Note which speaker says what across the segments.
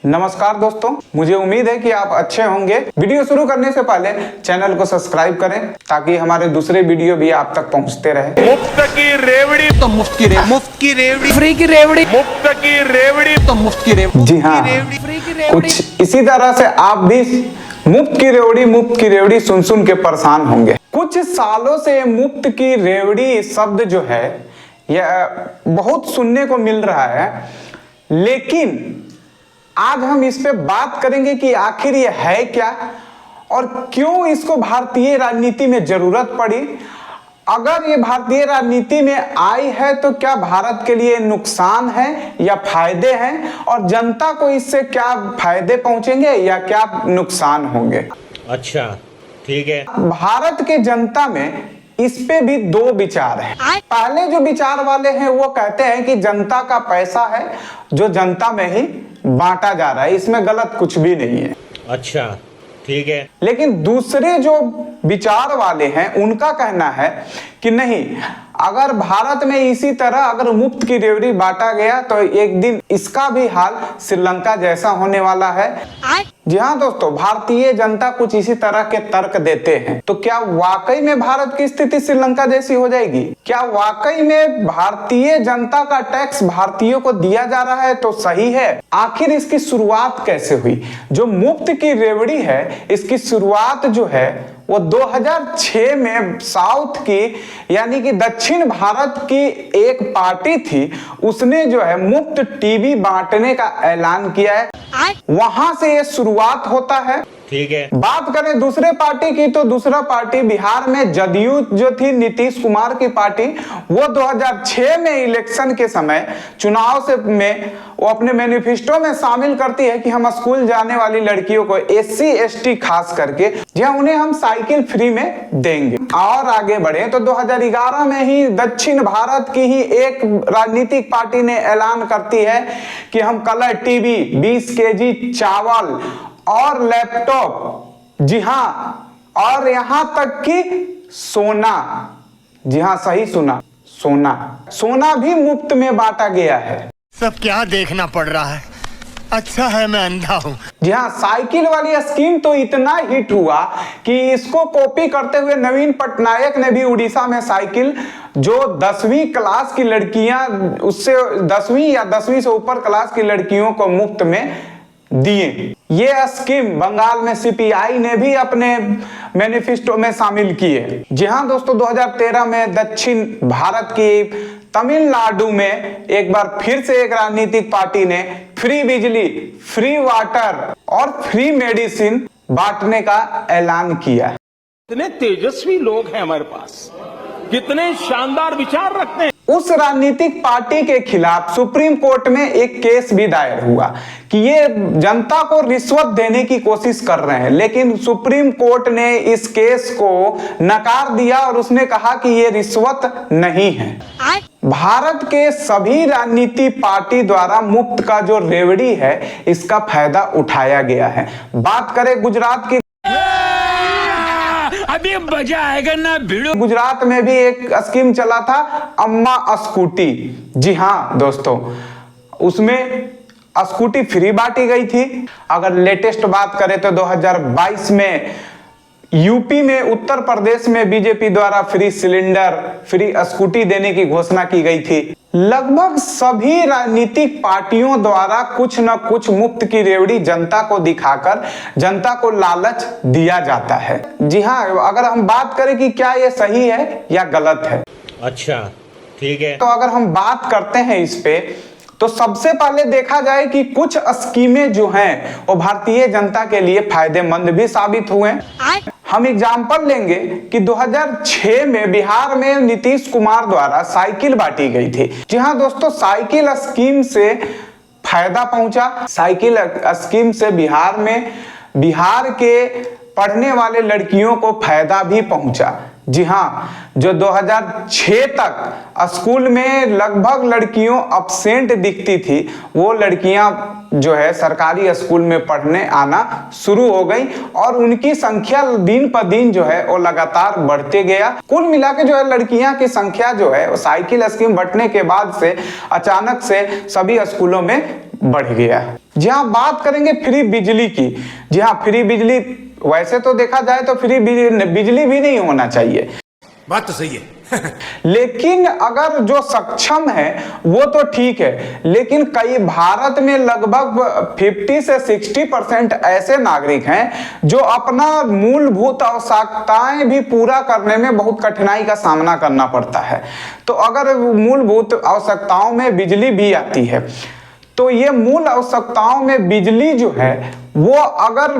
Speaker 1: नमस्कार दोस्तों, मुझे उम्मीद है कि आप अच्छे होंगे। वीडियो शुरू करने से पहले चैनल को सब्सक्राइब करें ताकि हमारे दूसरे वीडियो भी आप तक पहुंचते रहे।
Speaker 2: मुफ्त की रेवड़ी तो मुफ्त की रेवड़ी फ्री की रेवड़ी मुफ्त की रेवड़ी तो मुफ्त की रेवड़ी।
Speaker 1: जी हाँ, कुछ इसी तरह से आप भी मुफ्त की रेवड़ी सुन सुन के परेशान होंगे। कुछ सालों से मुफ्त की रेवड़ी शब्द जो है यह बहुत सुनने को मिल रहा है, लेकिन आज हम इस पे बात करेंगे कि आखिर ये है क्या और क्यों इसको भारतीय राजनीति में जरूरत पड़ी। अगर ये भारतीय राजनीति में आई है तो क्या भारत के लिए नुकसान है या फायदे हैं, और जनता को इससे क्या फायदे पहुंचेंगे या क्या नुकसान होंगे।
Speaker 3: अच्छा, ठीक है।
Speaker 1: भारत के जनता में इस पे भी दो विचार हैं। पहले जो विचार वाले हैं वो कहते हैं कि जनता का पैसा है जो जनता में ही बांटा जा रहा है, इसमें गलत कुछ भी नहीं है।
Speaker 3: अच्छा, ठीक है।
Speaker 1: लेकिन दूसरे जो विचार वाले हैं उनका कहना है कि नहीं, अगर भारत में इसी तरह अगर मुफ्त की रेवड़ी बांटा गया तो एक दिन इसका भी हाल श्रीलंका जैसा होने वाला है। जी हाँ दोस्तों, भारतीय जनता कुछ इसी तरह के तर्क देते हैं। तो क्या वाकई में भारत की स्थिति श्रीलंका जैसी हो जाएगी? क्या वाकई में भारतीय जनता का टैक्स भारतीयों को दिया जा रहा है तो सही है? आखिर इसकी शुरुआत कैसे हुई? जो मुफ्त की रेवड़ी है इसकी शुरुआत जो है वो 2006 में साउथ की यानी कि दक्षिण भारत की एक पार्टी थी, उसने जो है मुफ्त टीवी बांटने का ऐलान किया है। वहां से ये शुरुआत होता है।
Speaker 3: ठीक है।
Speaker 1: बात करें दूसरे पार्टी की तो दूसरा पार्टी बिहार में जदयू जो थी, नीतीश कुमार की पार्टी, वो 2006 में इलेक्शन के समय चुनाव से में वो अपने मैनिफेस्टो में शामिल करती है कि हम स्कूल जाने वाली लड़कियों को एससी एसटी खास करके जहां उन्हें हम साइकिल फ्री में देंगे। और आगे बढ़े तो 2011 में ही दक्षिण भारत की ही एक राजनीतिक पार्टी ने ऐलान करती है कि हम कलर टीवी, 20 केजी चावल और लैपटॉप, जी हाँ, और यहां तक कि सोना, जी हाँ सही सुना, सोना भी मुफ्त में बांटा गया है।
Speaker 4: सब क्या देखना पड़ रहा है, अच्छा है मैं अंधा हूं।
Speaker 1: जी हाँ, साइकिल वाली स्कीम तो इतना हिट हुआ कि इसको कॉपी करते हुए नवीन पटनायक ने भी उड़ीसा में साइकिल जो 10वीं क्लास की लड़कियां, उससे 10वीं या 10वीं से ऊपर क्लास की लड़कियों को मुफ्त में दिए। ये स्कीम बंगाल में सीपीआई ने भी अपने मैनिफेस्टो में शामिल की है। जी हाँ दोस्तों, 2013 में दक्षिण भारत की तमिलनाडु में एक बार फिर से एक राजनीतिक पार्टी ने फ्री बिजली, फ्री वाटर और फ्री मेडिसिन बांटने का ऐलान किया।
Speaker 2: कितने तेजस्वी लोग हैं हमारे पास, कितने शानदार विचार रखते हैं।
Speaker 1: उस राजनीतिक पार्टी के खिलाफ सुप्रीम कोर्ट में एक केस भी दायर हुआ कि ये जनता को रिश्वत देने की कोशिश कर रहे हैं, लेकिन सुप्रीम कोर्ट ने इस केस को नकार दिया और उसने कहा कि ये रिश्वत नहीं है। भारत के सभी राजनीति पार्टी द्वारा मुफ्त का जो रेवड़ी है इसका फायदा उठाया गया है। बात करें गुजरात की,
Speaker 3: अभी मजा आएगा ना भिड़ो।
Speaker 1: गुजरात में भी एक स्कीम चला था, अम्मा स्कूटी। जी हाँ दोस्तों, उसमें स्कूटी फ्री बांटी गई थी। अगर लेटेस्ट बात करें तो 2022 में यूपी में, उत्तर प्रदेश में बीजेपी द्वारा फ्री सिलेंडर, फ्री स्कूटी देने की घोषणा की गई थी। लगभग सभी राजनीतिक पार्टियों द्वारा कुछ न कुछ मुफ्त की रेवड़ी जनता को दिखाकर जनता को लालच दिया जाता है। जी हाँ, अगर हम बात करें कि क्या ये सही है या गलत है।
Speaker 3: अच्छा, ठीक है।
Speaker 1: तो अगर हम बात करते हैं इस पे, तो सबसे पहले देखा जाए कि कुछ स्कीमें जो हैं वो भारतीय जनता के लिए फायदेमंद भी साबित हुए। हम एग्जाम्पल लेंगे कि 2006 में बिहार में नीतीश कुमार द्वारा साइकिल बांटी गई थी। जी हाँ दोस्तों, साइकिल स्कीम से फायदा पहुंचा। साइकिल स्कीम से बिहार के पढ़ने वाले लड़कियों को फायदा भी पहुंचा। जी हाँ, जो 2006 तक स्कूल में लगभग लड़कियों अब्सेंट दिखती थी, वो लड़कियां जो है सरकारी स्कूल में पढ़ने आना शुरू हो गई और उनकी संख्या दिन पर दिन जो है वो लगातार बढ़ते गया। कुल मिला के जो है लड़कियां की संख्या जो है वो साइकिल स्कीम बंटने के बाद से अचानक से सभी स्कूलों में बढ़ गया। जी हाँ, बात करेंगे फ्री बिजली की। जी हाँ, फ्री बिजली वैसे तो देखा जाए तो फ्री बिजली भी नहीं होना चाहिए,
Speaker 2: बात तो सही है।
Speaker 1: लेकिन अगर जो सक्षम है वो तो ठीक है, लेकिन कई भारत में लगभग 50 से 60% ऐसे नागरिक हैं जो अपना मूलभूत आवश्यकताएं भी पूरा करने में बहुत कठिनाई का सामना करना पड़ता है। तो अगर मूलभूत आवश्यकताओं में बिजली भी आती है तो ये मूल आवश्यकताओं में बिजली जो है वो अगर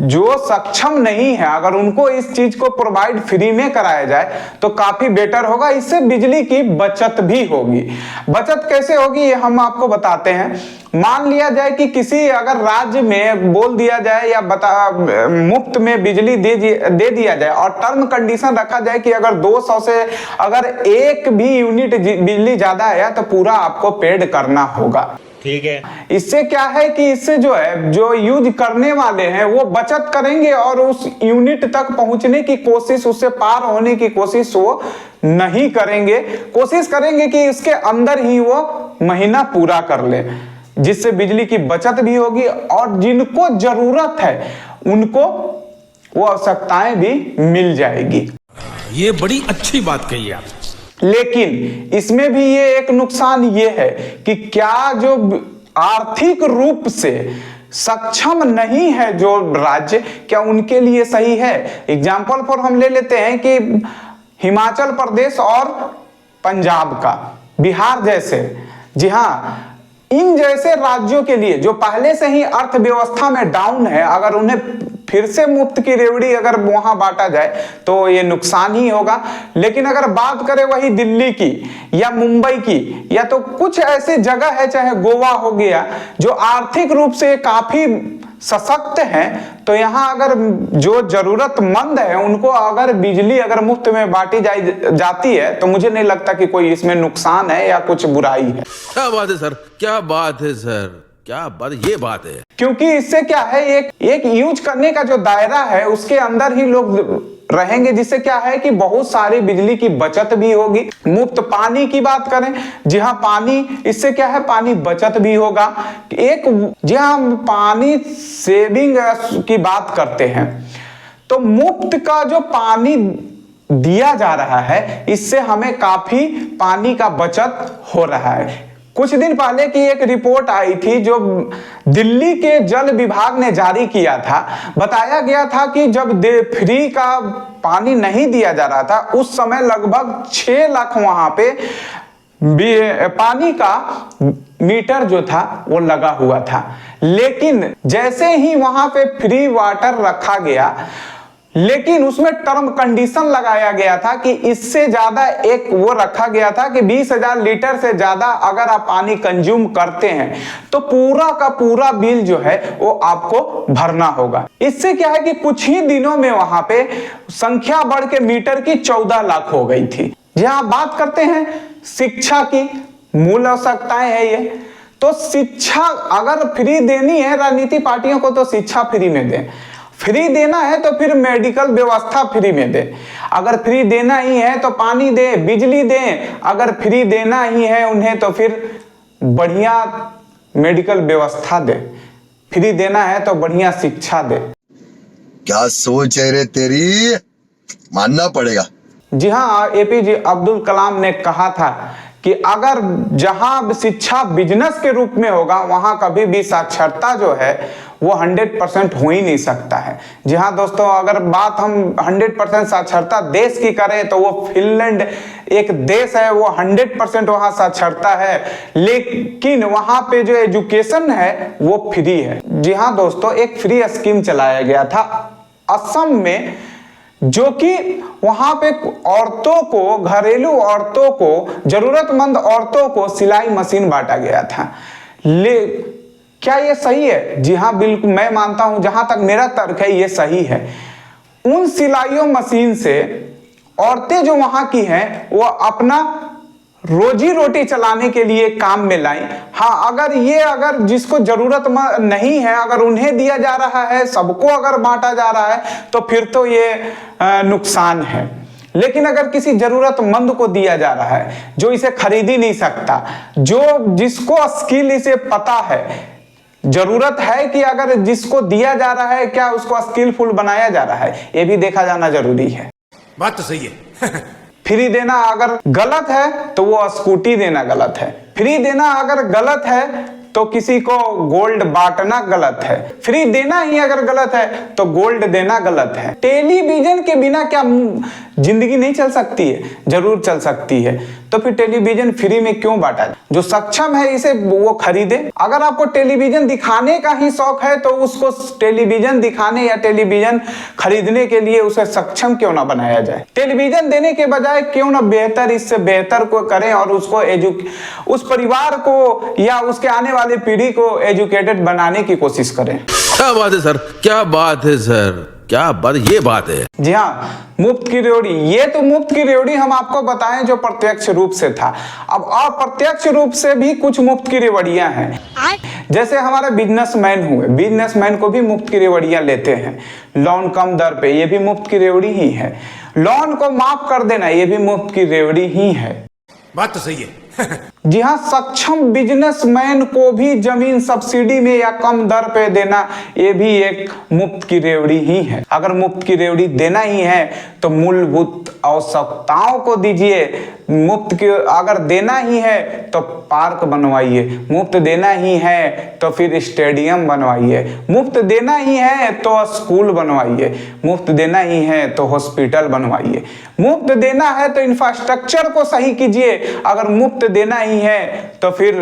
Speaker 1: जो सक्षम नहीं है अगर उनको इस चीज को प्रोवाइड फ्री में कराया जाए तो काफी बेटर होगा। इससे बिजली की बचत भी होगी। बचत कैसे होगी ये हम आपको बताते हैं। मान लिया जाए कि किसी अगर राज्य में बोल दिया जाए या मुफ्त में बिजली दे दिया जाए और टर्म कंडीशन रखा जाए कि अगर 200 से अगर एक भी यूनिट बिजली ज्यादा आया तो पूरा आपको पेड करना होगा।
Speaker 3: ठीक है।
Speaker 1: इससे क्या है कि इससे जो है जो यूज करने वाले हैं वो बचत करेंगे और उस यूनिट तक पहुंचने की कोशिश, उससे पार होने की कोशिश वो नहीं करेंगे। कोशिश करेंगे कि इसके अंदर ही वो महीना पूरा कर ले, जिससे बिजली की बचत भी होगी और जिनको जरूरत है उनको वो आवश्यकताएं भी मिल जाएगी।
Speaker 2: ये बड़ी अच्छी बात कही आप।
Speaker 1: लेकिन इसमें भी ये एक नुकसान ये है कि क्या जो आर्थिक रूप से सक्षम नहीं है जो राज्य, क्या उनके लिए सही है? एग्जाम्पल फॉर हम ले लेते हैं कि हिमाचल प्रदेश और पंजाब का, बिहार जैसे, जी हाँ, इन जैसे राज्यों के लिए जो पहले से ही अर्थव्यवस्था में डाउन है, अगर उन्हें फिर से मुफ्त की रेवड़ी अगर वहां बांटा जाए तो ये नुकसान ही होगा। लेकिन अगर बात करें वही दिल्ली की या मुंबई की या तो कुछ ऐसी जगह है, चाहे गोवा हो गया, जो आर्थिक रूप से काफी सशक्त हैं, तो यहाँ अगर जो जरूरतमंद है उनको अगर बिजली अगर मुफ्त में बांटी जाती है तो मुझे नहीं लगता कि कोई इसमें नुकसान है या कुछ बुराई है।
Speaker 2: क्या बात है सर, क्या बात है सर, क्या बात, ये बात है।
Speaker 1: क्योंकि इससे क्या है, एक यूज करने का जो दायरा है उसके अंदर ही लोग रहेंगे, जिससे क्या है कि बहुत सारी बिजली की बचत भी होगी। मुफ्त पानी की बात करें, जी हाँ, पानी, इससे क्या है, पानी बचत भी होगा। जी हाँ, हम पानी सेविंग की बात करते हैं तो मुफ्त का जो पानी दिया जा रहा है इससे हमें काफी पानी का बचत हो रहा है। कुछ दिन पहले की एक रिपोर्ट आई थी जो दिल्ली के जल विभाग ने जारी किया था। बताया गया था कि जब फ्री का पानी नहीं दिया जा रहा था उस समय लगभग 6 लाख वहां पे पानी का मीटर जो था वो लगा हुआ था। लेकिन जैसे ही वहां पे फ्री वाटर रखा गया, लेकिन उसमें टर्म कंडीशन लगाया गया था कि इससे ज्यादा एक वो रखा गया था कि 20,000 लीटर से ज्यादा अगर आप पानी कंज्यूम करते हैं तो पूरा का पूरा बिल जो है वो आपको भरना होगा। इससे क्या है कि कुछ ही दिनों में वहां पे संख्या बढ़ के मीटर की 14 लाख हो गई थी। जहां बात करते हैं शिक्षा की, मूल आवश्यकताएं है ये, तो शिक्षा अगर फ्री देनी है राजनीतिक पार्टियों को तो शिक्षा फ्री में दें, फ्री देना है तो फिर मेडिकल व्यवस्था फ्री में दे, अगर फ्री देना ही है तो पानी दे, बिजली दे, अगर फ्री देना ही है उन्हें तो फिर बढ़िया मेडिकल व्यवस्था दे, फ्री देना है तो बढ़िया शिक्षा दे।
Speaker 5: क्या सोच है रे तेरी, मानना पड़ेगा।
Speaker 1: जी हाँ, एपीजे अब्दुल कलाम ने कहा था कि अगर जहां शिक्षा बिजनेस के रूप में होगा वहां कभी भी साक्षरता जो है वो 100% हो ही नहीं सकता है। जी हाँ दोस्तों, अगर बात हम 100% साक्षरता देश की करें तो वो फिनलैंड एक देश है, वो 100% वहां साक्षरता है, लेकिन वहां पे जो एजुकेशन है वो फ्री है। जी हाँ दोस्तों, एक फ्री स्कीम चलाया गया था असम में, जो कि वहां पे औरतों को, घरेलू औरतों को, जरूरतमंद औरतों को सिलाई मशीन बांटा गया था। क्या ये सही है? जी हाँ, बिल्कुल मैं मानता हूं, जहां तक मेरा तर्क है ये सही है। उन सिलाइयों मशीन से औरतें जो वहां की हैं वो अपना रोजी रोटी चलाने के लिए काम में लाई। हाँ, अगर जिसको जरूरत नहीं है अगर उन्हें दिया जा रहा है, सबको अगर बांटा जा रहा है तो फिर तो ये नुकसान है। लेकिन अगर किसी जरूरतमंद को दिया जा रहा है जो इसे खरीद ही नहीं सकता, जो जिसको स्किल इसे पता है, जरूरत है कि अगर जिसको दिया जा रहा है क्या उसको स्किलफुल बनाया जा रहा है, ये भी देखा जाना जरूरी है।
Speaker 2: बात तो सही है।
Speaker 1: फ्री देना अगर गलत है तो वो स्कूटी देना गलत है। फ्री देना अगर गलत है तो किसी को गोल्ड बांटना गलत है। फ्री देना ही अगर गलत है तो गोल्ड देना गलत है। टेलीविजन के बिना क्या जिंदगी नहीं चल सकती है? जरूर चल सकती है। तो फिर टेलीविजन फ्री में क्यों बांटा जाए? जो सक्षम है इसे वो खरीदे। अगर आपको टेलीविजन दिखाने का ही शौक है तो उसको टेलीविजन दिखाने या टेलीविजन खरीदने के लिए उसे सक्षम क्यों ना बनाया जाए? टेलीविजन देने के बजाय क्यों ना बेहतर, इससे बेहतर को करें और उसको उस परिवार को या उसके आने वाले पीढ़ी को एजुकेटेड बनाने की कोशिश करें।
Speaker 6: क्या बात है सर, क्या बात है सर, क्या बात, ये बात है।
Speaker 1: जी हाँ, मुफ्त की रेवड़ी, ये तो मुफ्त की रेवड़ी हम आपको बताएं जो प्रत्यक्ष रूप से था। अब अप्रत्यक्ष रूप से भी कुछ मुफ्त की रेवड़ियां हैं। जैसे हमारे बिजनेसमैन हुए, बिजनेसमैन को भी मुफ्त की रेवड़ियां लेते हैं। लोन कम दर पे, ये भी मुफ्त की रेवड़ी ही है। लोन को माफ कर देना, ये भी मुफ्त की रेवड़ी ही है।
Speaker 2: बात तो सही है।
Speaker 1: जी हाँ, सक्षम बिजनेसमैन को भी जमीन सब्सिडी में या कम दर पे देना, ये भी एक मुफ्त की रेवड़ी ही है। अगर मुफ्त की रेवड़ी देना ही है तो मूलभूत आवश्यकताओं को दीजिए। मुफ्त की अगर देना ही है तो पार्क बनवाइए। मुफ्त देना ही है तो फिर स्टेडियम बनवाइए। मुफ्त देना ही है तो स्कूल बनवाइए। मुफ्त देना ही है तो हॉस्पिटल बनवाइए। मुफ्त देना है तो इंफ्रास्ट्रक्चर को सही कीजिए। अगर मुफ्त देना ही है तो फिर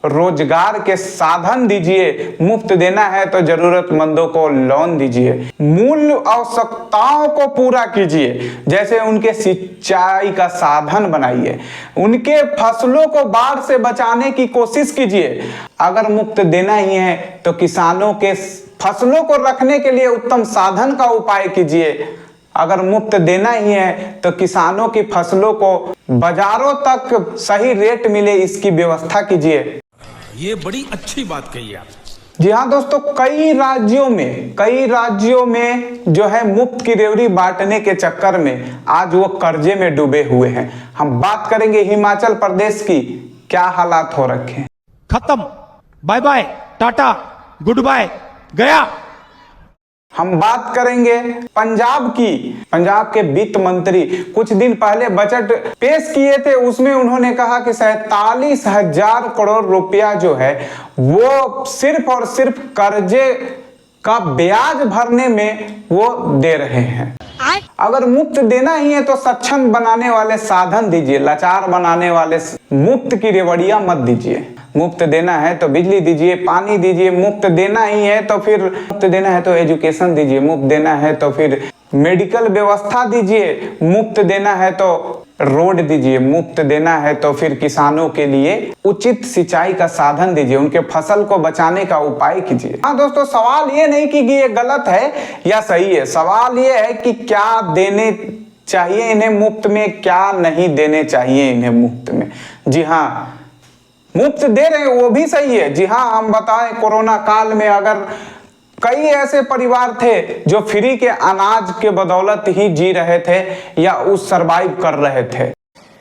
Speaker 1: रोजगार के साधन दीजिए। मुफ्त देना है तो जरूरतमंदों को लोन दीजिए। मूल आवश्यकताओं को पूरा कीजिए, जैसे उनके सिंचाई का साधन बनाइए। उनके फसलों को बाढ़ से बचाने की कोशिश कीजिए। अगर मुफ्त देना ही है तो किसानों के फसलों को रखने के लिए उत्तम साधन का उपाय कीजिए। अगर मुफ्त देना ही है तो किसानों की फसलों को बाजारों तक सही रेट मिले, इसकी व्यवस्था कीजिए।
Speaker 2: ये बड़ी अच्छी बात कही आप।
Speaker 1: जी हाँ दोस्तों, कई राज्यों में जो है मुफ्त की रेवड़ी बांटने के चक्कर में आज वो कर्जे में डूबे हुए हैं। हम बात करेंगे हिमाचल प्रदेश की, क्या हालात हो रखे हैं।
Speaker 7: खत्म, bye bye, tata, good bye, गया।
Speaker 1: हम बात करेंगे पंजाब की। पंजाब के वित्त मंत्री कुछ दिन पहले बजट पेश किए थे, उसमें उन्होंने कहा कि 47,000 करोड़ रुपया जो है वो सिर्फ और सिर्फ कर्जे का ब्याज भरने में वो दे रहे हैं। अगर मुफ्त देना ही है तो सक्षम बनाने वाले साधन दीजिए, लाचार बनाने वाले मुफ्त की रेवड़ियां मत दीजिए। मुफ्त देना है तो बिजली दीजिए, पानी दीजिए। मुफ्त देना ही है तो फिर मुफ्त देना है तो एजुकेशन दीजिए। मुफ्त देना है तो फिर मेडिकल व्यवस्था दीजिए। मुफ्त देना है तो रोड दीजिए। मुफ्त देना है तो फिर किसानों के लिए उचित सिंचाई का साधन दीजिए। उनके फसल को बचाने का उपाय कीजिए। हाँ दोस्तों, सवाल ये नहीं कि ये गलत है या सही है। सवाल ये है कि क्या देने चाहिए इन्हें मुफ्त में, क्या नहीं देने चाहिए इन्हें मुफ्त में। जी हाँ, मुफ्त दे रहे हैं वो भी सही है। जी हाँ, हम बताएं कोरोना काल में अगर कई ऐसे परिवार थे जो फ्री के अनाज के बदौलत ही जी रहे थे या उस सरवाइव कर रहे थे।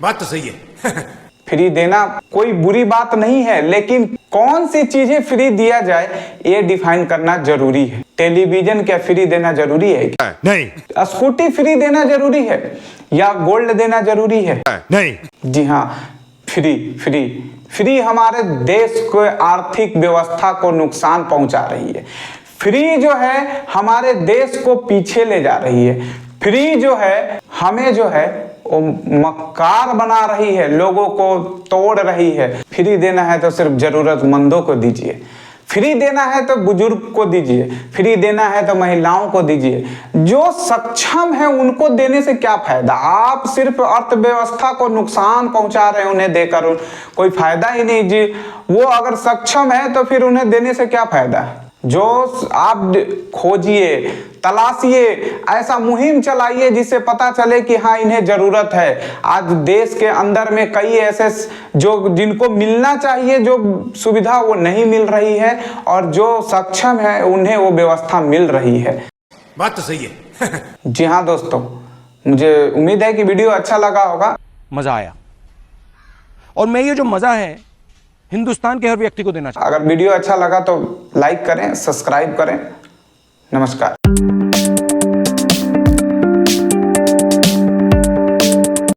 Speaker 2: बात तो सही है।
Speaker 1: फ्री देना कोई बुरी बात नहीं है, लेकिन कौन सी चीजें फ्री दिया जाए ये डिफाइन करना जरूरी है। टेलीविजन क्या फ्री देना जरूरी है?
Speaker 4: नहीं।
Speaker 1: स्कूटी फ्री देना जरूरी है या गोल्ड देना जरूरी है?
Speaker 4: नहीं।
Speaker 1: जी हाँ, फ्री हमारे देश को आर्थिक व्यवस्था को नुकसान पहुंचा रही है। फ्री जो है हमारे देश को पीछे ले जा रही है। फ्री जो है हमें जो है वो मक्कार बना रही है, लोगों को तोड़ रही है। फ्री देना है तो सिर्फ जरूरतमंदों को दीजिए। फ्री देना है तो बुजुर्ग को दीजिए। फ्री देना है तो महिलाओं को दीजिए। जो सक्षम है उनको देने से क्या फायदा? आप सिर्फ अर्थव्यवस्था को नुकसान पहुंचा रहे हैं उन्हें देकर, कोई फायदा ही नहीं। जी, वो अगर सक्षम है तो फिर उन्हें देने से क्या फायदा? जो आप खोजिए, तलाशिए, ऐसा मुहिम चलाइए जिससे पता चले कि हाँ इन्हें जरूरत है। आज देश के अंदर में कई ऐसे जो जिनको मिलना चाहिए जो सुविधा वो नहीं मिल रही है, और जो सक्षम है उन्हें वो व्यवस्था मिल रही है।
Speaker 2: बात तो सही है।
Speaker 1: जी हाँ दोस्तों, मुझे उम्मीद है कि वीडियो अच्छा लगा होगा।
Speaker 7: मजा आया, और मैं ये जो मजा है हिंदुस्तान के हर व्यक्ति को देना चाहता हूं।
Speaker 1: अगर वीडियो अच्छा लगा तो लाइक करें, सब्सक्राइब करें। नमस्कार।